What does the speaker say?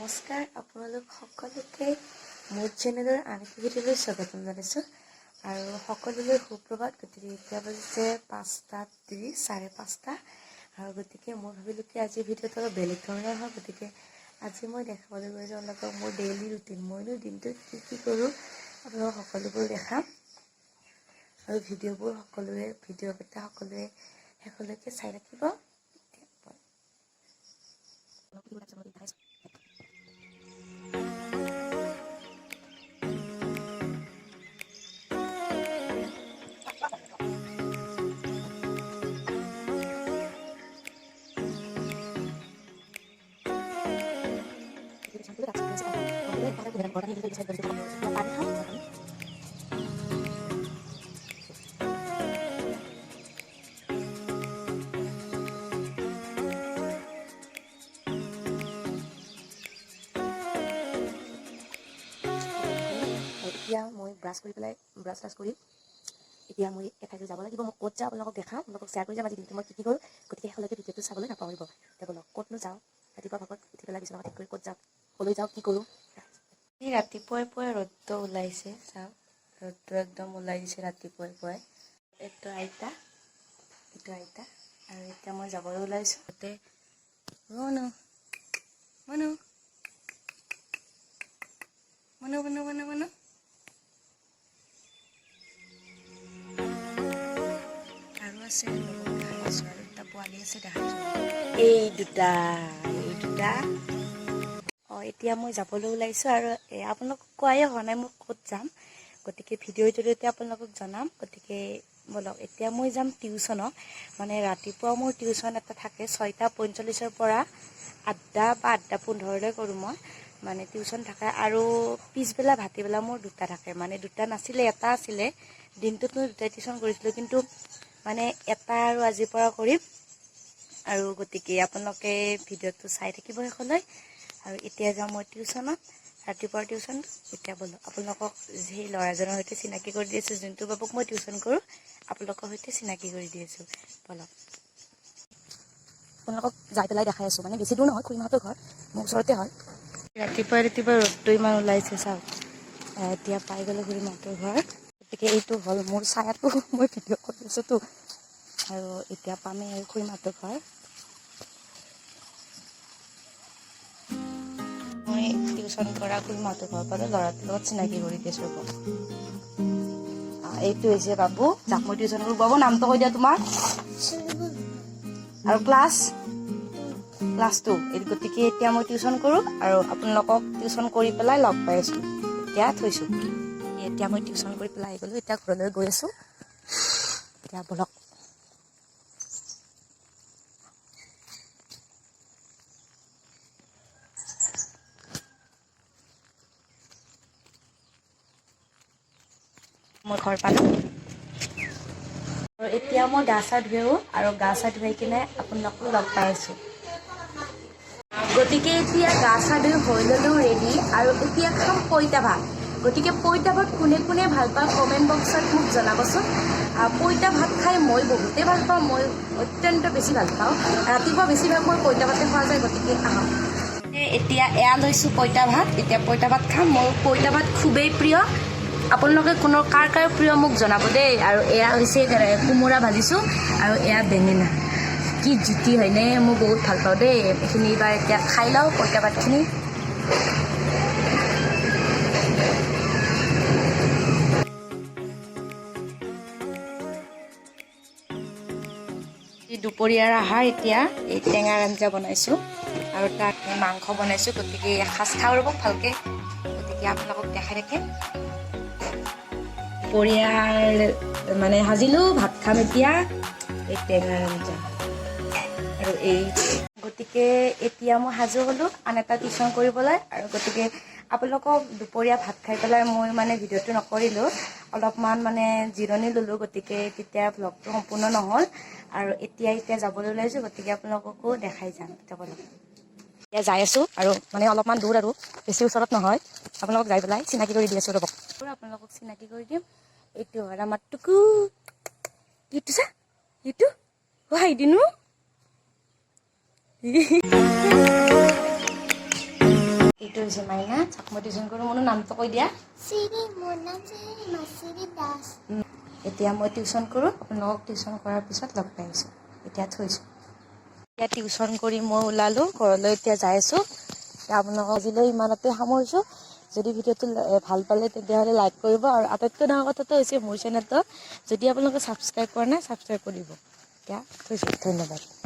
নমস্কাৰ আপোনালোক সকলোকে মোৰ চেনেলৰ আন এক ভিডিঅ'লৈ স্বাগতম জনাইছোঁ আৰু সকলোলৈ সুপ্ৰভাত। গতিকে এতিয়া বাজিছে 5:30 5:30 আৰু গতিকে মই ভাবিলোঁ কি আজি ভিডিঅ'টো অলপ বেলেগ ধৰণৰ হয়। গতিকে আজি মই দেখাবলৈ গৈ যাওঁ আপোনালোকক মোৰ ডেইলি ৰুটিন, মইনো দিনটোত কি কৰোঁ আপোনালোকক সকলোবোৰ দেখাম আৰু ভিডিঅ'কেইটা সকলোৱে শেষলৈকে চাই ৰাখিব। এতিয়া মই ব্ৰাছ কৰি এতিয়া মই এঠাইলৈ যাব লাগিব। মই ক'ত যাওঁ আপোনালোকক দেখাম, আপোনালোকক শ্বেয়াৰ কৰি যাম আজি দিনটো মই কি কৰোঁ। গতিকে শেষলৈকে ভিডিঅ'টো চাবলৈ নাপাহৰিব। এতিয়া বলক ক'তনো যাওঁ, ৰাতিপুৱা ভাগত উঠি পেলাই বিচনা ঠিক কৰি ক'ত যাওঁ, ক'লৈ যাওঁ, কি কৰোঁ। ৰাতিপুৱাই ৰ'দটো ওলাইছে, চাওক ৰ'দটো একদম ওলাই দিছে ৰাতিপুৱাই। এইটো আইতা আৰু এতিয়া মই যাবলৈ ওলাইছোঁ। তাতে মনো আৰু আছে আৰু এটা পোৱালি আছে দেখাইছোঁ। এই দুটা এতিয়া মই যাবলৈ ওলাইছোঁ আৰু আপোনালোকক কোৱাই হোৱা নাই মই ক'ত যাম। গতিকে ভিডিঅ'ৰ জৰিয়তে আপোনালোকক জনাম। গতিকে বলক এতিয়া মই যাম টিউশ্যনত। মানে ৰাতিপুৱা মোৰ টিউশ্যন এটা থাকে 6:45 পৰা 8 বা 8:15 কৰোঁ মই। মানে টিউশ্যন থাকে আৰু পিছবেলা ভাটিবেলা মোৰ দুটা থাকে। মানে দুটা নাছিলে, এটা আছিলে। দিনটোত মই দুটাই টিউশ্যন কৰিছিলোঁ, কিন্তু মানে এটা আৰু আজিৰ পৰা কৰিম আৰু গতিকে আপোনালোকে ভিডিঅ'টো চাই থাকিব শেষলৈ। আৰু এতিয়া যাওঁ মই টিউশ্যনত, ৰাতিপুৱাৰ টিউশ্যন। এতিয়া বলক আপোনালোকক সেই ল'ৰাজনৰ সৈতে চিনাকি কৰি দি আছোঁ, যোনটো বাবুক মই টিউশ্যন কৰোঁ। আপোনালোকৰ সৈতে চিনাকি কৰি দি আছোঁ, বলক আপোনালোকক যাই পেলাই দেখাই আছোঁ। মানে বেছি দূৰ নহয়, খুৰীমাহঁতৰ ঘৰ মোৰ ওচৰতে হয়। ৰাতিপুৱা ৰ'দটো ইমান ওলাইছে, চাওক এতিয়া পাই গ'লোঁ খুৰীমাহঁতৰ ঘৰ। গতিকে এইটো হ'ল মোৰ ছায়াটো, মই ভিডিঅ' কৰি আছোঁতো আৰু এতিয়া পামেই আৰু খুৰীমাহঁতৰ ঘৰ। মই টিউশ্যন কৰা খুৰীমাহঁতৰ ঘৰ পালোঁ, ল'ৰাটোৰ লগত চিনাকি কৰি দিছোঁ। এইটো হৈছে বাবু, যাক মই টিউশ্যন কৰোঁ। বাবু নামটো কৈ দিয়া তোমাৰ আৰু ক্লাছ 2। গতিকে এতিয়া মই টিউশ্যন কৰোঁ আৰু আপোনালোকক টিউশ্যন কৰি পেলাই লগ পাই আছোঁ। এতিয়া থৈছোঁ, এতিয়া মই টিউশ্যন কৰি পেলাই আহি গ'লোঁ। এতিয়া ঘৰলৈ গৈ আছোঁ। এতিয়া বলক মই ঘৰ পালোঁ আৰু এতিয়া মই গা চা ধুওঁ আৰু গা চা ধুৱাই কিনে আপোনালোকক লগ পাই আছোঁ। গতিকে এতিয়া গা চা ধুই হৈ ল'লোঁ ৰেডি আৰু এতিয়া খাম পইতা ভাত। গতিকে পইতা ভাত কোনে কোনে ভাল পায় কমেণ্ট বক্সত মোক জনাবচোন। পইতা ভাত খাই মই বহুতেই ভাল পাওঁ, মই অত্যন্ত বেছি ভাল পাওঁ। ৰাতিপুৱা বেছিভাগ মই পইতা ভাতে খোৱা যায়। গতিকে আহক, এতিয়া এয়া লৈছোঁ পইতা ভাত। এতিয়া পইতা ভাত খাম। মোৰ পইতা ভাত খুবেই প্ৰিয়। আপোনালোকে কাৰ প্ৰিয় মোক জনাব দেই। আৰু এয়া হৈছে কোমোৰা ভাজিছোঁ আৰু এয়া বেঙেনা। কি জুতি হয়নে, মই বহুত ভাল পাওঁ দেই এইখিনি। এইবাৰ এতিয়া খাই লওঁ পইতা ভাতখিনি। দুপৰীয়াৰ আহাৰ এতিয়া এই টেঙাৰ আঞ্জা বনাইছোঁ আৰু তাত মাংস বনাইছোঁ। গতিকে এসাঁজ খাওঁ ৰ'ব ভালকৈ। গতিকে আপোনালোকক দেখাই থাকিম। দুপৰীয়াৰ মানে সাজিলোঁ, ভাত খাম এতিয়া এই টেঙাৰ আঞ্জা আৰু গতিকে এতিয়া মই সাজু হ'লোঁ আন এটা টিউশ্যন কৰিবলৈ। আৰু গতিকে আপোনালোকক দুপৰীয়া ভাত খাই পেলাই মই মানে ভিডিঅ'টো নকৰিলোঁ, অলপমান মানে জিৰণি ল'লোঁ। গতিকে তেতিয়া ভ্লগটো সম্পূৰ্ণ নহ'ল আৰু এতিয়া যাবলৈ ওলাইছোঁ। গতিকে আপোনালোককো দেখাই যাম। এতিয়া যাই আছোঁ আৰু মানে অলপমান দূৰ আৰু বেছি ওচৰত নহয়। আপোনালোকক যাই পেলাই চিনাকি কৰি দি আছোঁ ৰ'ব। আপোনালোকক চিনাকি কৰি দিম। এইটো হয় আমাৰ টুকু, এইটো চা, এইটো হাই দিনো। এইটো হৈছে মাইনা যাক মই টিউশ্যন কৰোঁ মোৰ নামটো কৈ দিয়া চিৰি মোৰ নাম চিৰি মাচিৰি দাস এতিয়া মই টিউশ্যন কৰোঁ আপোনালোকক টিউশ্যন কৰাৰ পিছত লগ পাই আছোঁ এতিয়া থৈছোঁ এতিয়া টিউশ্যন কৰি মই ওলালোঁ ঘৰলৈ এতিয়া যাই আছোঁ এতিয়া আপোনালোকক আজিলৈ ইমানতে সামৰিছোঁ যদি ভিডিঅ'টো ভাল পালে তেতিয়াহ'লে লাইক কৰিব আৰু আটাইতকৈ ডাঙৰ কথাটো হৈছে মোৰ চেনেলটো যদি আপোনালোকে ছাবস্ক্ৰাইব কৰা নাই ছাবস্ক্ৰাইব কৰিব এতিয়া থৈছোঁ ধন্যবাদ